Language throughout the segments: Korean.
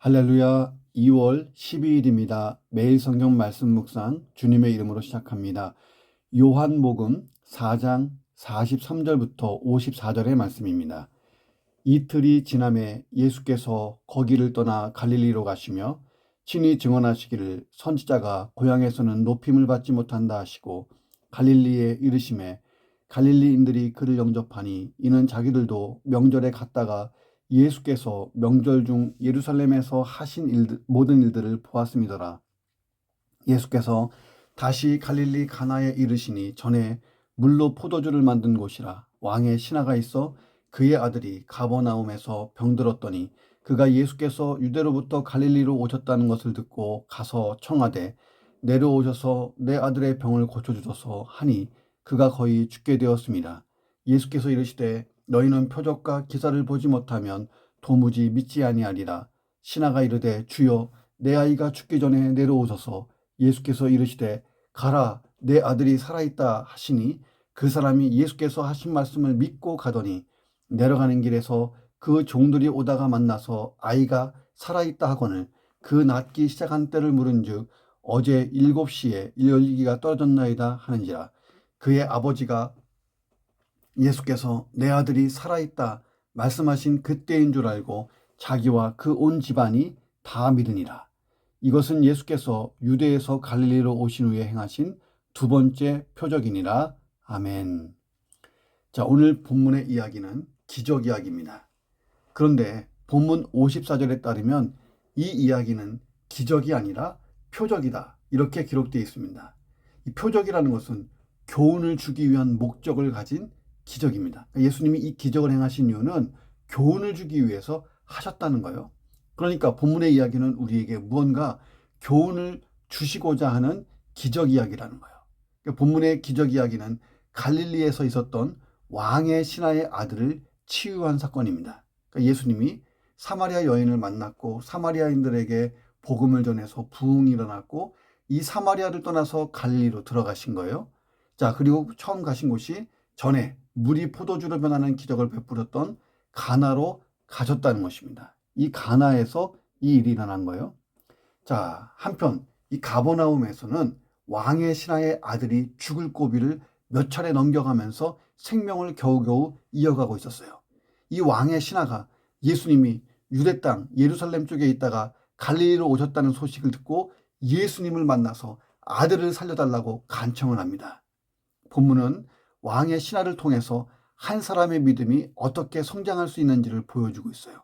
할렐루야. 2월 12일입니다. 매일 성경 말씀 묵상 주님의 이름으로 시작합니다. 요한복음 4장 43절부터 54절의 말씀입니다. 이틀이 지남에 예수께서 거기를 떠나 갈릴리로 가시며 친히 증언하시기를 선지자가 고향에서는 높임을 받지 못한다 하시고 갈릴리에 이르심에 갈릴리인들이 그를 영접하니 이는 자기들도 명절에 갔다가 예수께서 명절 중 예루살렘에서 하신 모든 일들을 보았음이더라. 예수께서 다시 갈릴리 가나에 이르시니 전에 물로 포도주를 만든 곳이라. 왕의 신하가 있어 그의 아들이 가버나움에서 병들었더니 그가 예수께서 유대로부터 갈릴리로 오셨다는 것을 듣고 가서 청하되 내려오셔서 내 아들의 병을 고쳐주소서 하니 그가 거의 죽게 되었습니다. 예수께서 이르시되 너희는 표적과 기사를 보지 못하면 도무지 믿지 아니하리라. 신하가 이르되 주여 내 아이가 죽기 전에 내려오소서. 예수께서 이르시되 가라 내 아들이 살아있다 하시니 그 사람이 예수께서 하신 말씀을 믿고 가더니 내려가는 길에서 그 종들이 오다가 만나서 아이가 살아있다 하거늘 그 낫기 시작한 때를 물은즉 어제 7시에 열기가 떨어졌나이다 하는지라. 그의 아버지가 예수께서 내 아들이 살아있다 말씀하신 그때인 줄 알고 자기와 그 온 집안이 다 믿으니라. 이것은 예수께서 유대에서 갈릴리로 오신 후에 행하신 두 번째 표적이니라. 아멘. 자, 오늘 본문의 이야기는 기적 이야기입니다. 그런데 본문 54절에 따르면 이 이야기는 기적이 아니라 표적이다. 이렇게 기록되어 있습니다. 이 표적이라는 것은 교훈을 주기 위한 목적을 가진 기적입니다. 예수님이 이 기적을 행하신 이유는 교훈을 주기 위해서 하셨다는 거예요. 그러니까 본문의 이야기는 우리에게 무언가 교훈을 주시고자 하는 기적 이야기라는 거예요. 그러니까 본문의 기적 이야기는 갈릴리에서 있었던 왕의 신하의 아들을 치유한 사건입니다. 그러니까 예수님이 사마리아 여인을 만났고 사마리아인들에게 복음을 전해서 부흥이 일어났고 이 사마리아를 떠나서 갈릴리로 들어가신 거예요. 자, 그리고 처음 가신 곳이 전에 물이 포도주로 변하는 기적을 베풀었던 가나로 가셨다는 것입니다. 이 가나에서 이 일이 일어난 거예요. 자, 한편 이 가버나움에서는 왕의 신하의 아들이 죽을 고비를 몇 차례 넘겨가면서 생명을 겨우겨우 이어가고 있었어요. 이 왕의 신하가 예수님이 유대 땅 예루살렘 쪽에 있다가 갈릴리로 오셨다는 소식을 듣고 예수님을 만나서 아들을 살려달라고 간청을 합니다. 본문은 왕의 신하를 통해서 한 사람의 믿음이 어떻게 성장할 수 있는지를 보여주고 있어요.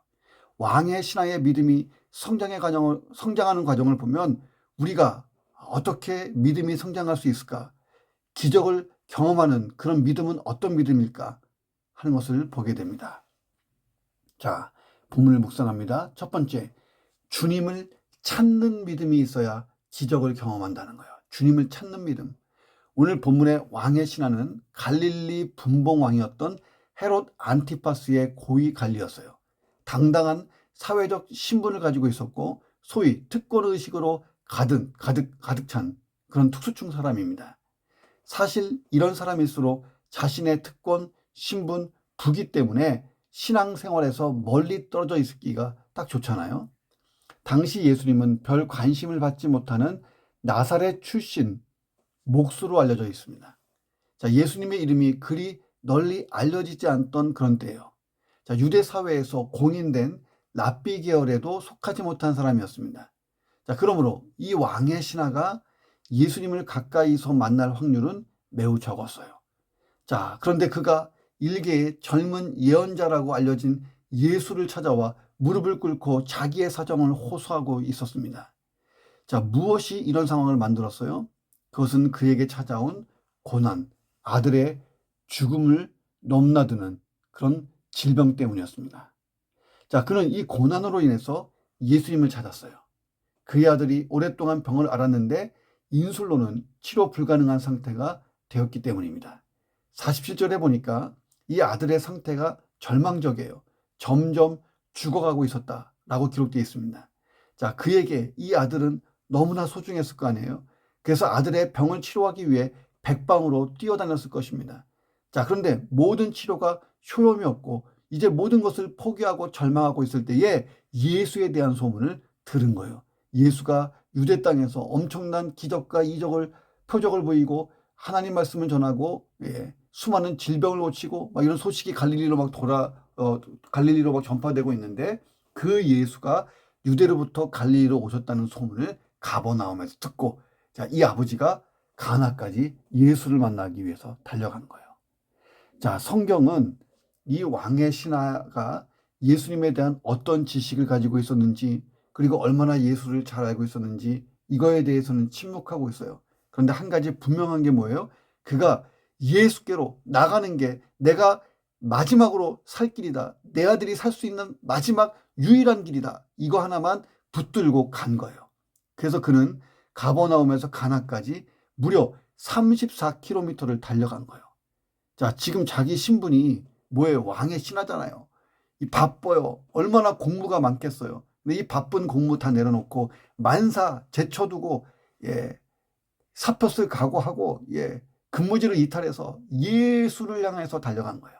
왕의 신하의 믿음이 성장하는 과정을 보면 우리가 어떻게 믿음이 성장할 수 있을까? 기적을 경험하는 그런 믿음은 어떤 믿음일까? 하는 것을 보게 됩니다. 자, 본문을 묵상합니다. 첫 번째, 주님을 찾는 믿음이 있어야 기적을 경험한다는 거예요. 주님을 찾는 믿음. 오늘 본문의 왕의 신하는 갈릴리 분봉왕이었던 헤롯 안티파스의 고위 관리였어요. 당당한 사회적 신분을 가지고 있었고 소위 특권의식으로 가득 찬 그런 특수층 사람입니다. 사실 이런 사람일수록 자신의 특권, 신분, 부귀 때문에 신앙생활에서 멀리 떨어져 있기가 딱 좋잖아요. 당시 예수님은 별 관심을 받지 못하는 나사렛 출신 목수로 알려져 있습니다. 자, 예수님의 이름이 그리 널리 알려지지 않던 그런 때예요. 자, 유대 사회에서 공인된 랍비 계열에도 속하지 못한 사람이었습니다. 자, 그러므로 이 왕의 신하가 예수님을 가까이서 만날 확률은 매우 적었어요. 자, 그런데 그가 일개의 젊은 예언자라고 알려진 예수를 찾아와 무릎을 꿇고 자기의 사정을 호소하고 있었습니다. 자, 무엇이 이런 상황을 만들었어요? 그것은 그에게 찾아온 고난, 아들의 죽음을 넘나드는 그런 질병 때문이었습니다. 자, 그는 이 고난으로 인해서 예수님을 찾았어요. 그의 아들이 오랫동안 병을 앓았는데 인술로는 치료 불가능한 상태가 되었기 때문입니다. 47절에 보니까 이 아들의 상태가 절망적이에요. 점점 죽어가고 있었다라고 기록되어 있습니다. 자, 그에게 이 아들은 너무나 소중했을 거 아니에요. 그래서 아들의 병을 치료하기 위해 백방으로 뛰어다녔을 것입니다. 자, 그런데 모든 치료가 소용이 없고 이제 모든 것을 포기하고 절망하고 있을 때에 예수에 대한 소문을 들은 거예요. 예수가 유대 땅에서 엄청난 기적과 이적을 표적을 보이고 하나님 말씀을 전하고 수많은 질병을 고치고 막 이런 소식이 갈릴리로 막 갈릴리로 막 전파되고 있는데 그 예수가 유대로부터 갈릴리로 오셨다는 소문을 가버나움에서 듣고 자, 이 아버지가 가나까지 예수를 만나기 위해서 달려간 거예요. 자, 성경은 이 왕의 신하가 예수님에 대한 어떤 지식을 가지고 있었는지 그리고 얼마나 예수를 잘 알고 있었는지 이거에 대해서는 침묵하고 있어요. 그런데 한 가지 분명한 게 뭐예요? 그가 예수께로 나가는 게 내가 마지막으로 살 길이다. 내 아들이 살 수 있는 마지막 유일한 길이다. 이거 하나만 붙들고 간 거예요. 그래서 그는 가버나움에서 가나까지 무려 34km를 달려간 거예요. 자, 지금 자기 신분이 뭐예요? 왕의 신하잖아요. 이 바빠요. 얼마나 공무가 많겠어요. 근데 이 바쁜 공무 다 내려놓고 만사 제쳐두고 사표쓸 각오하고 근무지를 이탈해서 예수를 향해서 달려간 거예요.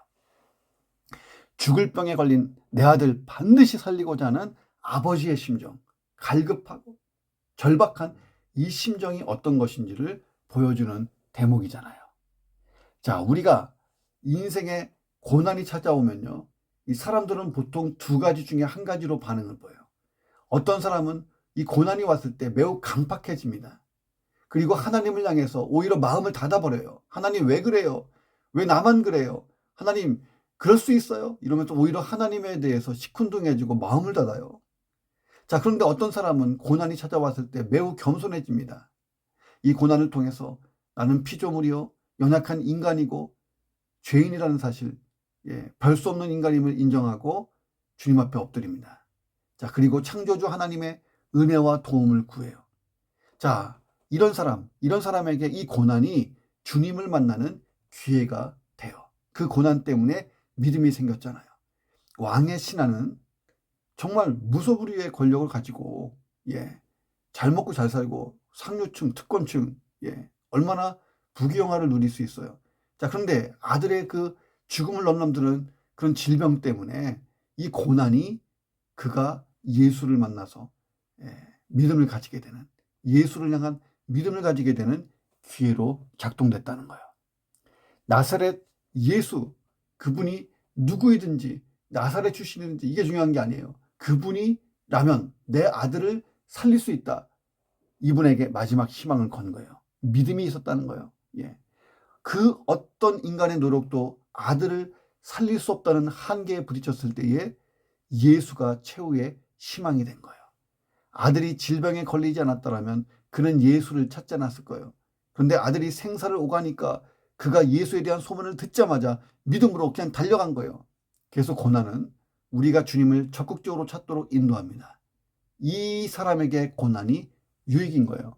죽을 병에 걸린 내 아들 반드시 살리고자 하는 아버지의 심정, 갈급하고 절박한 이 심정이 어떤 것인지를 보여주는 대목이잖아요. 자, 우리가 인생에 고난이 찾아오면요. 이 사람들은 보통 두 가지 중에 한 가지로 반응을 보여요. 어떤 사람은 이 고난이 왔을 때 매우 강팍해집니다. 그리고 하나님을 향해서 오히려 마음을 닫아버려요. 하나님 왜 그래요? 왜 나만 그래요? 하나님 그럴 수 있어요? 이러면서 오히려 하나님에 대해서 시큰둥해지고 마음을 닫아요. 자, 그런데 어떤 사람은 고난이 찾아왔을 때 매우 겸손해집니다. 이 고난을 통해서 나는 피조물이요, 연약한 인간이고 죄인이라는 사실, 별 수 없는 인간임을 인정하고 주님 앞에 엎드립니다. 자, 그리고 창조주 하나님의 은혜와 도움을 구해요. 자, 이런 사람에게 이 고난이 주님을 만나는 기회가 돼요. 그 고난 때문에 믿음이 생겼잖아요. 왕의 신하는 정말 무소불위의 권력을 가지고 잘 먹고 잘 살고 상류층, 특권층 얼마나 부귀영화를 누릴 수 있어요. 자, 그런데 아들의 그 죽음을 넘넘드는 그런 질병 때문에 이 고난이 그가 예수를 만나서 믿음을 가지게 되는, 예수를 향한 믿음을 가지게 되는 기회로 작동됐다는 거예요. 나사렛 예수, 그분이 누구이든지 나사렛 출신이든지 이게 중요한 게 아니에요. 그분이라면 내 아들을 살릴 수 있다. 이분에게 마지막 희망을 건 거예요. 믿음이 있었다는 거예요. 그 어떤 인간의 노력도 아들을 살릴 수 없다는 한계에 부딪혔을 때에 예수가 최후의 희망이 된 거예요. 아들이 질병에 걸리지 않았더라면 그는 예수를 찾지 않았을 거예요. 그런데 아들이 생사를 오가니까 그가 예수에 대한 소문을 듣자마자 믿음으로 그냥 달려간 거예요. 그래서 고난은 우리가 주님을 적극적으로 찾도록 인도합니다. 이 사람에게 고난이 유익인 거예요.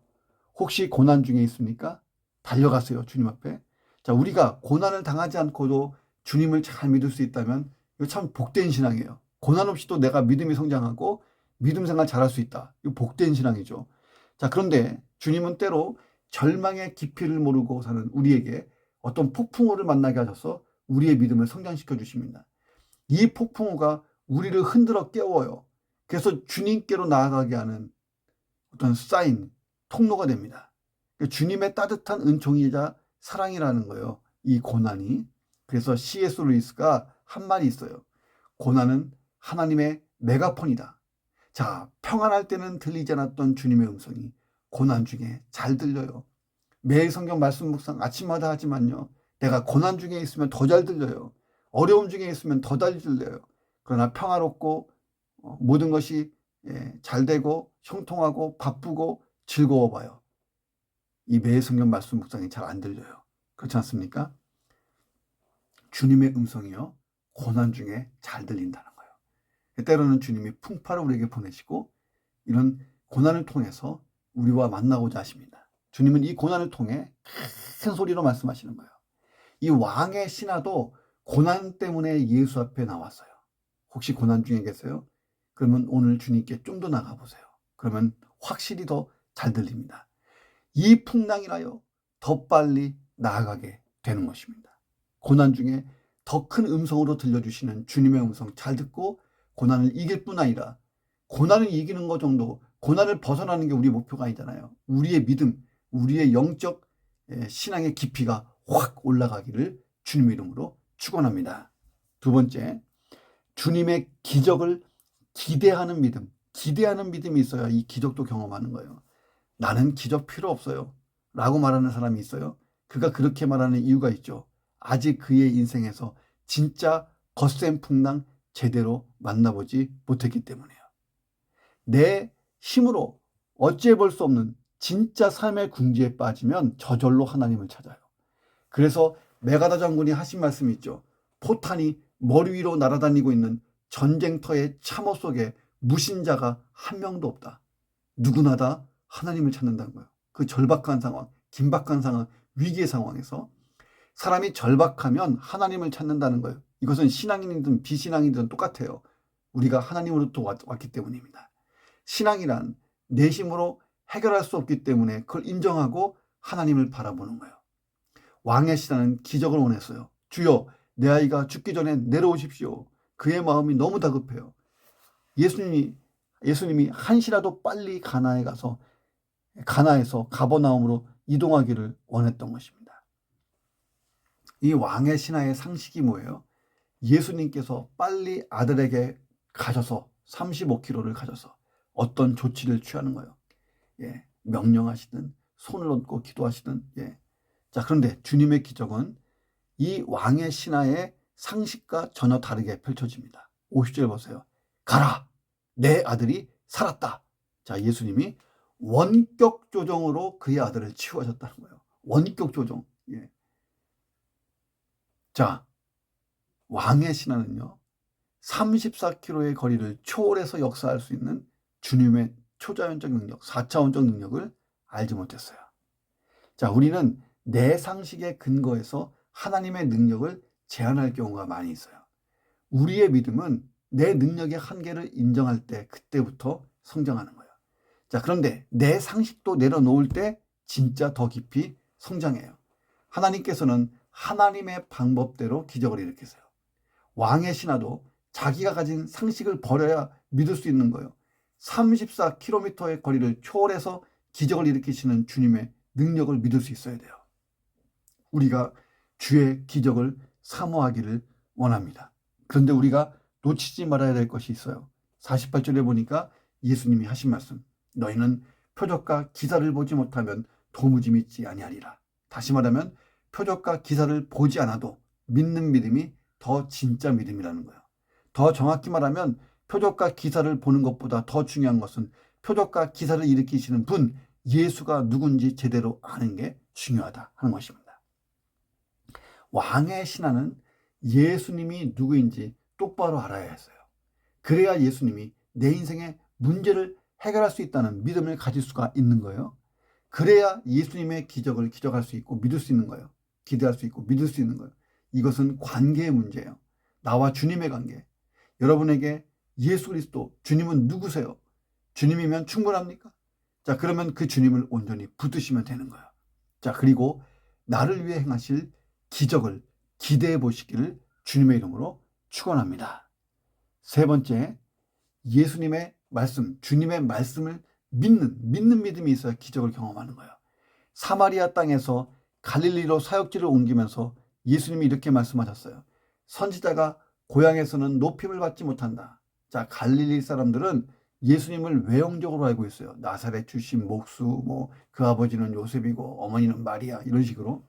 혹시 고난 중에 있습니까? 달려가세요, 주님 앞에. 자, 우리가 고난을 당하지 않고도 주님을 잘 믿을 수 있다면 이거 참 복된 신앙이에요. 고난 없이도 내가 믿음이 성장하고 믿음 생활 잘할 수 있다. 이거 복된 신앙이죠. 자, 그런데 주님은 때로 절망의 깊이를 모르고 사는 우리에게 어떤 폭풍우를 만나게 하셔서 우리의 믿음을 성장시켜 주십니다. 이 폭풍우가 우리를 흔들어 깨워요. 그래서 주님께로 나아가게 하는 어떤 사인, 통로가 됩니다. 주님의 따뜻한 은총이자 사랑이라는 거예요. 이 고난이. 그래서 C.S. 루이스가 한 말이 있어요. 고난은 하나님의 메가폰이다. 자, 평안할 때는 들리지 않았던 주님의 음성이 고난 중에 잘 들려요. 매일 성경 말씀 묵상 아침마다 하지만요. 내가 고난 중에 있으면 더 잘 들려요. 어려움 중에 있으면 더 잘 들려요. 그러나 평화롭고 모든 것이 잘 되고 형통하고 바쁘고 즐거워 봐요. 이 매일 성경 말씀 묵상이 잘 안 들려요. 그렇지 않습니까? 주님의 음성이요. 고난 중에 잘 들린다는 거예요. 때로는 주님이 풍파를 우리에게 보내시고 이런 고난을 통해서 우리와 만나고자 하십니다. 주님은 이 고난을 통해 큰 소리로 말씀하시는 거예요. 이 왕의 신하도 고난 때문에 예수 앞에 나왔어요. 혹시 고난 중에 계세요? 그러면 오늘 주님께 좀 더 나가보세요. 그러면 확실히 더 잘 들립니다. 이 풍랑이라요 더 빨리 나아가게 되는 것입니다. 고난 중에 더 큰 음성으로 들려주시는 주님의 음성 잘 듣고 고난을 이길 뿐 아니라 고난을 이기는 것 정도, 고난을 벗어나는 게 우리의 목표가 아니잖아요. 우리의 믿음, 우리의 영적 신앙의 깊이가 확 올라가기를 주님의 이름으로 축원합니다. 두 번째, 주님의 기적을 기대하는 믿음. 기대하는 믿음이 있어야 이 기적도 경험하는 거예요. 나는 기적 필요 없어요 라고 말하는 사람이 있어요. 그가 그렇게 말하는 이유가 있죠. 아직 그의 인생에서 진짜 겉샘풍랑 제대로 만나보지 못했기 때문이에요. 내 힘으로 어찌해 볼 수 없는 진짜 삶의 궁지에 빠지면 저절로 하나님을 찾아요. 그래서 메가다 장군이 하신 말씀이 있죠. 포탄이 머리 위로 날아다니고 있는 전쟁터의 참호 속에 무신자가 한 명도 없다. 누구나 다 하나님을 찾는다는 거예요. 그 절박한 상황, 긴박한 상황, 위기의 상황에서 사람이 절박하면 하나님을 찾는다는 거예요. 이것은 신앙인이든 비신앙인이든 똑같아요. 우리가 하나님으로부터 왔기 때문입니다. 신앙이란 내심으로 해결할 수 없기 때문에 그걸 인정하고 하나님을 바라보는 거예요. 왕의 신하는 기적을 원했어요. 주여, 내 아이가 죽기 전에 내려오십시오. 그의 마음이 너무 다급해요. 예수님이 한시라도 빨리 가나에서 가버나움으로 이동하기를 원했던 것입니다. 이 왕의 신하의 상식이 뭐예요? 예수님께서 빨리 아들에게 가셔서 35km를 가셔서 어떤 조치를 취하는 거예요. 명령하시든 손을 얹고 기도하시든. 자, 그런데 주님의 기적은 이 왕의 신하의 상식과 전혀 다르게 펼쳐집니다. 50절 보세요. 가라! 내 아들이 살았다. 자, 예수님이 원격 조정으로 그의 아들을 치유하셨다는 거예요. 원격 조정. 자, 왕의 신하는요, 34km의 거리를 초월해서 역사할 수 있는 주님의 초자연적 능력, 4차원적 능력을 알지 못했어요. 자, 우리는 내 상식에 근거해서 하나님의 능력을 제한할 경우가 많이 있어요. 우리의 믿음은 내 능력의 한계를 인정할 때 그때부터 성장하는 거예요. 자, 그런데 내 상식도 내려놓을 때 진짜 더 깊이 성장해요. 하나님께서는 하나님의 방법대로 기적을 일으키세요. 왕의 신하도 자기가 가진 상식을 버려야 믿을 수 있는 거예요. 34km의 거리를 초월해서 기적을 일으키시는 주님의 능력을 믿을 수 있어야 돼요. 우리가 주의 기적을 사모하기를 원합니다. 그런데 우리가 놓치지 말아야 될 것이 있어요. 48절에 보니까 예수님이 하신 말씀, 너희는 표적과 기사를 보지 못하면 도무지 믿지 아니하리라. 다시 말하면 표적과 기사를 보지 않아도 믿는 믿음이 더 진짜 믿음이라는 거예요. 더 정확히 말하면 표적과 기사를 보는 것보다 더 중요한 것은 표적과 기사를 일으키시는 분 예수가 누군지 제대로 아는 게 중요하다 하는 것입니다. 왕의 신하는 예수님이 누구인지 똑바로 알아야 했어요. 그래야 예수님이 내 인생의 문제를 해결할 수 있다는 믿음을 가질 수가 있는 거예요. 그래야 예수님의 기적을 기적할 수 있고 믿을 수 있는 거예요. 기대할 수 있고 믿을 수 있는 거예요. 이것은 관계의 문제예요. 나와 주님의 관계. 여러분에게 예수 그리스도, 주님은 누구세요? 주님이면 충분합니까? 자, 그러면 그 주님을 온전히 붙드시면 되는 거예요. 자, 그리고 나를 위해 행하실 기적을 기대해 보시기를 주님의 이름으로 축원합니다. 세 번째, 예수님의 말씀, 주님의 말씀을 믿는 믿음이 있어야 기적을 경험하는 거예요. 사마리아 땅에서 갈릴리로 사역지를 옮기면서 예수님이 이렇게 말씀하셨어요. 선지자가 고향에서는 높임을 받지 못한다. 자, 갈릴리 사람들은 예수님을 외형적으로 알고 있어요. 나사렛 출신 목수, 그 아버지는 요셉이고 어머니는 마리아, 이런 식으로.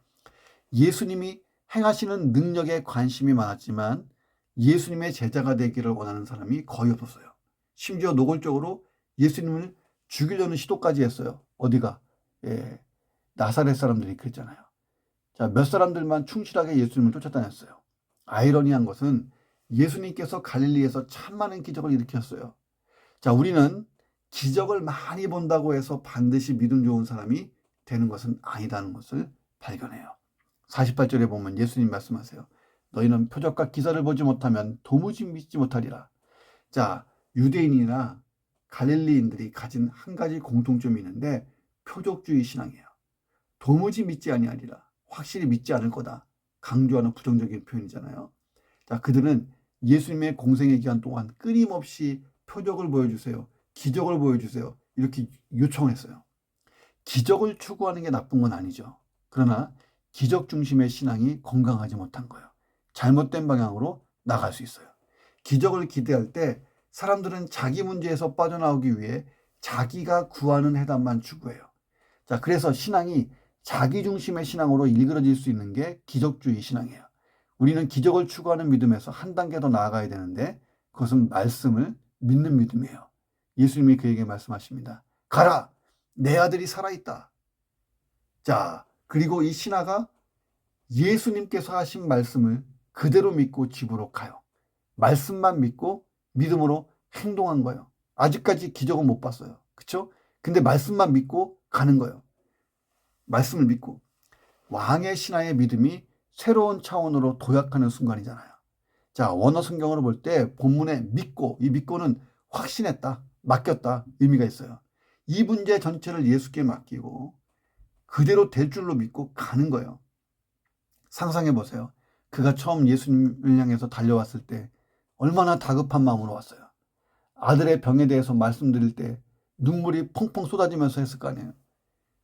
예수님이 행하시는 능력에 관심이 많았지만 예수님의 제자가 되기를 원하는 사람이 거의 없었어요. 심지어 노골적으로 예수님을 죽이려는 시도까지 했어요. 어디가? 나사렛 사람들이 그랬잖아요. 자, 몇 사람들만 충실하게 예수님을 쫓아다녔어요. 아이러니한 것은 예수님께서 갈릴리에서 참 많은 기적을 일으켰어요. 자, 우리는 기적을 많이 본다고 해서 반드시 믿음 좋은 사람이 되는 것은 아니다는 것을 발견해요. 48절에 보면 예수님 말씀하세요. 너희는 표적과 기사를 보지 못하면 도무지 믿지 못하리라. 자, 유대인이나 갈릴리인들이 가진 한 가지 공통점이 있는데 표적주의 신앙이에요. 도무지 믿지 아니하리라. 확실히 믿지 않을 거다. 강조하는 부정적인 표현이잖아요. 자, 그들은 예수님의 공생의 기간 동안 끊임없이 표적을 보여주세요. 기적을 보여주세요. 이렇게 요청했어요. 기적을 추구하는 게 나쁜 건 아니죠. 그러나 기적 중심의 신앙이 건강하지 못한 거예요. 잘못된 방향으로 나갈 수 있어요. 기적을 기대할 때 사람들은 자기 문제에서 빠져나오기 위해 자기가 구하는 해답만 추구해요. 자, 그래서 신앙이 자기 중심의 신앙으로 일그러질 수 있는 게 기적주의 신앙이에요. 우리는 기적을 추구하는 믿음에서 한 단계 더 나아가야 되는데 그것은 말씀을 믿는 믿음이에요. 예수님이 그에게 말씀하십니다. 가라! 내 아들이 살아있다. 자, 그리고 이 신하가 예수님께서 하신 말씀을 그대로 믿고 집으로 가요. 말씀만 믿고 믿음으로 행동한 거예요. 아직까지 기적은 못 봤어요. 그렇죠? 근데 말씀만 믿고 가는 거예요. 말씀을 믿고. 왕의 신하의 믿음이 새로운 차원으로 도약하는 순간이잖아요. 자, 원어 성경으로 볼 때 본문에 믿고, 이 믿고는 확신했다, 맡겼다 의미가 있어요. 이 문제 전체를 예수께 맡기고 그대로 될 줄로 믿고 가는 거예요. 상상해 보세요. 그가 처음 예수님을 향해서 달려왔을 때 얼마나 다급한 마음으로 왔어요. 아들의 병에 대해서 말씀드릴 때 눈물이 펑펑 쏟아지면서 했을 거 아니에요.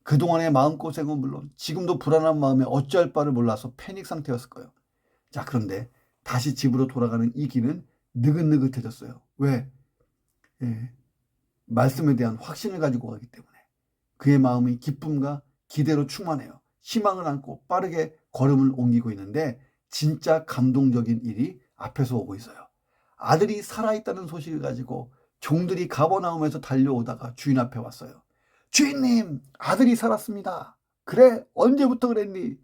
그동안의 마음고생은 물론 지금도 불안한 마음에 어찌할 바를 몰라서 패닉 상태였을 거예요. 자, 그런데 다시 집으로 돌아가는 이 길은 느긋느긋해졌어요. 왜? 말씀에 대한 확신을 가지고 가기 때문에. 그의 마음이 기쁨과 기대로 충만해요. 희망을 안고 빠르게 걸음을 옮기고 있는데 진짜 감동적인 일이 앞에서 오고 있어요. 아들이 살아있다는 소식을 가지고 종들이 가버나움에서 달려오다가 주인 앞에 왔어요. 주인님, 아들이 살았습니다. 그래, 언제부터 그랬니?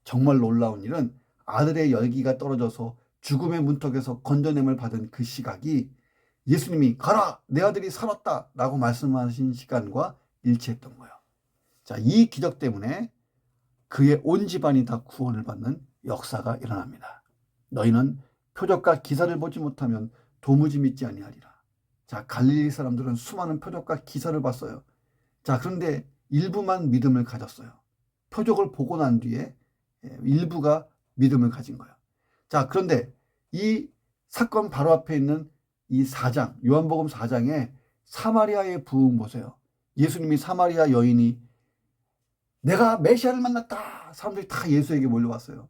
정말 놀라운 일은 아들의 열기가 떨어져서 죽음의 문턱에서 건져냄을 받은 그 시각이 예수님이 가라, 내 아들이 살았다 라고 말씀하신 시간과 일치했던 거예요. 자, 이 기적 때문에 그의 온 집안이 다 구원을 받는 역사가 일어납니다. 너희는 표적과 기사를 보지 못하면 도무지 믿지 아니하리라. 자, 갈릴리 사람들은 수많은 표적과 기사를 봤어요. 자, 그런데 일부만 믿음을 가졌어요. 표적을 보고 난 뒤에 일부가 믿음을 가진 거예요. 자, 그런데 이 사건 바로 앞에 있는 이 4장, 요한복음 4장에 사마리아의 부흥 보세요. 예수님이 사마리아 여인이 내가 메시아를 만났다. 사람들이 다 예수에게 몰려왔어요.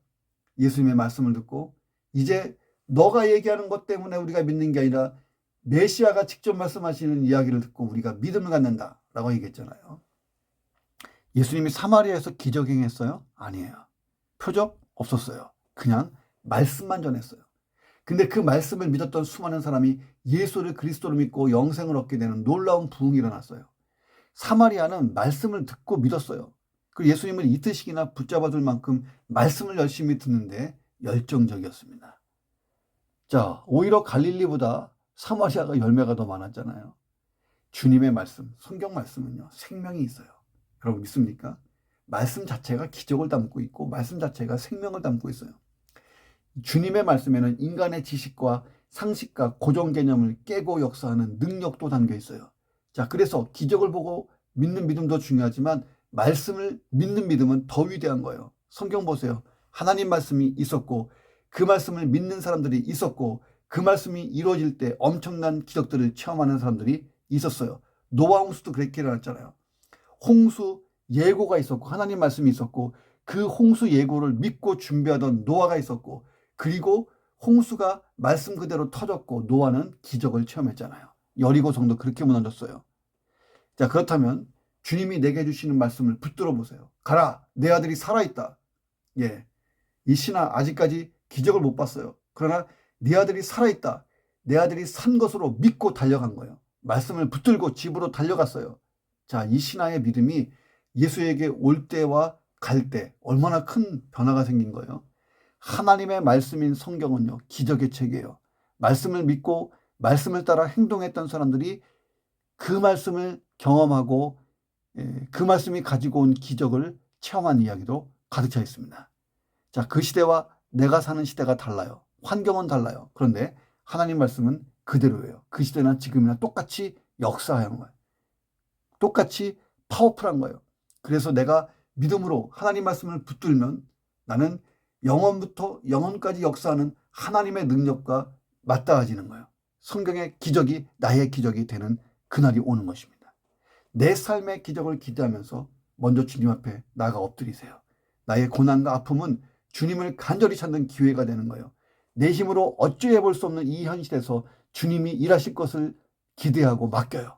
예수님의 말씀을 듣고 이제 너가 얘기하는 것 때문에 우리가 믿는 게 아니라 메시아가 직접 말씀하시는 이야기를 듣고 우리가 믿음을 갖는다 라고 얘기했잖아요. 예수님이 사마리아에서 기적 행했어요? 아니에요. 표적 없었어요. 그냥 말씀만 전했어요. 근데 그 말씀을 믿었던 수많은 사람이 예수를 그리스도로 믿고 영생을 얻게 되는 놀라운 부흥이 일어났어요. 사마리아는 말씀을 듣고 믿었어요. 그리고 예수님을 이틀씩이나 붙잡아줄 만큼 말씀을 열심히 듣는데 열정적이었습니다. 자, 오히려 갈릴리보다 사마리아가 열매가 더 많았잖아요. 주님의 말씀, 성경 말씀은요, 생명이 있어요. 여러분 믿습니까? 말씀 자체가 기적을 담고 있고 말씀 자체가 생명을 담고 있어요. 주님의 말씀에는 인간의 지식과 상식과 고정 개념을 깨고 역사하는 능력도 담겨 있어요. 자, 그래서 기적을 보고 믿는 믿음도 중요하지만 말씀을 믿는 믿음은 더 위대한 거예요. 성경 보세요. 하나님 말씀이 있었고 그 말씀을 믿는 사람들이 있었고 그 말씀이 이루어질 때 엄청난 기적들을 체험하는 사람들이 있었어요. 노아 홍수도 그렇게 일어났잖아요. 홍수 예고가 있었고 하나님 말씀이 있었고 그 홍수 예고를 믿고 준비하던 노아가 있었고 그리고 홍수가 말씀 그대로 터졌고 노아는 기적을 체험했잖아요. 여리고성도 그렇게 무너졌어요. 자, 그렇다면 주님이 내게 주시는 말씀을 붙들어 보세요. 가라, 내 아들이 살아있다. 예, 이 신하 아직까지 기적을 못 봤어요. 그러나 네 아들이 살아있다. 내 아들이 산 것으로 믿고 달려간 거예요. 말씀을 붙들고 집으로 달려갔어요. 자, 이 신하의 믿음이 예수에게 올 때와 갈 때 얼마나 큰 변화가 생긴 거예요. 하나님의 말씀인 성경은요, 기적의 책이에요. 말씀을 믿고 말씀을 따라 행동했던 사람들이 그 말씀을 경험하고 그 말씀이 가지고 온 기적을 체험한 이야기도 가득 차 있습니다. 자, 그 시대와 내가 사는 시대가 달라요. 환경은 달라요. 그런데 하나님 말씀은 그대로예요. 그 시대나 지금이나 똑같이 역사하는 거예요. 똑같이 파워풀한 거예요. 그래서 내가 믿음으로 하나님 말씀을 붙들면 나는 영원부터 영원까지 역사하는 하나님의 능력과 맞닿아지는 거예요. 성경의 기적이 나의 기적이 되는 그날이 오는 것입니다. 내 삶의 기적을 기대하면서 먼저 주님 앞에 나가 엎드리세요. 나의 고난과 아픔은 주님을 간절히 찾는 기회가 되는 거예요. 내 힘으로 어찌해 볼 수 없는 이 현실에서 주님이 일하실 것을 기대하고 맡겨요.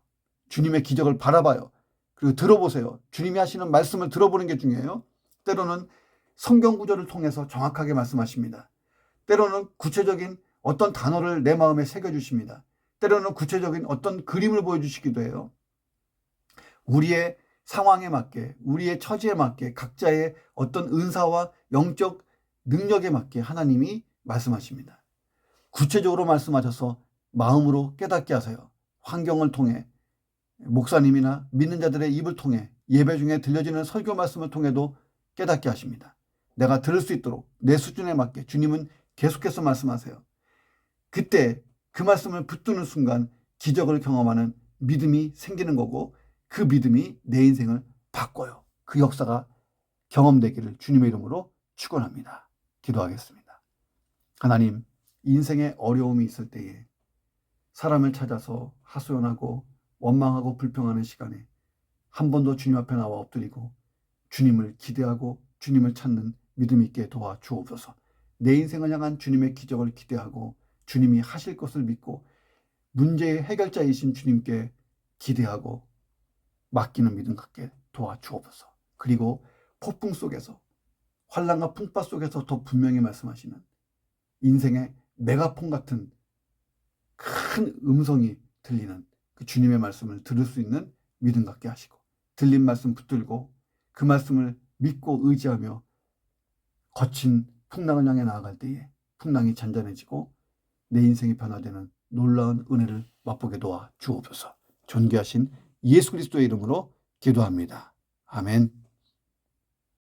주님의 기적을 바라봐요. 그리고 들어보세요. 주님이 하시는 말씀을 들어보는 게 중요해요. 때로는 성경 구절을 통해서 정확하게 말씀하십니다. 때로는 구체적인 어떤 단어를 내 마음에 새겨주십니다. 때로는 구체적인 어떤 그림을 보여주시기도 해요. 우리의 상황에 맞게, 우리의 처지에 맞게, 각자의 어떤 은사와 영적 능력에 맞게 하나님이 말씀하십니다. 구체적으로 말씀하셔서 마음으로 깨닫게 하세요. 환경을 통해, 목사님이나 믿는 자들의 입을 통해, 예배 중에 들려지는 설교 말씀을 통해도 깨닫게 하십니다. 내가 들을 수 있도록 내 수준에 맞게 주님은 계속해서 말씀하세요. 그때 그 말씀을 붙드는 순간 기적을 경험하는 믿음이 생기는 거고, 그 믿음이 내 인생을 바꿔요. 그 역사가 경험되기를 주님의 이름으로 축원합니다. 기도하겠습니다. 하나님, 인생에 어려움이 있을 때에 사람을 찾아서 하소연하고 원망하고 불평하는 시간에 한 번 더 주님 앞에 나와 엎드리고 주님을 기대하고 주님을 찾는 믿음 있게 도와주옵소서. 내 인생을 향한 주님의 기적을 기대하고 주님이 하실 것을 믿고 문제의 해결자이신 주님께 기대하고 맡기는 믿음 갖게 도와주옵소서. 그리고 폭풍 속에서, 환난과 풍파 속에서 더 분명히 말씀하시는 인생의 메가폰 같은 큰 음성이 들리는 그 주님의 말씀을 들을 수 있는 믿음 갖게 하시고, 들린 말씀 붙들고 그 말씀을 믿고 의지하며 거친 풍랑을 향해 나아갈 때에 풍랑이 잔잔해지고 내 인생이 변화되는 놀라운 은혜를 맛보게 도와 주옵소서. 존귀하신 예수 그리스도의 이름으로 기도합니다. 아멘.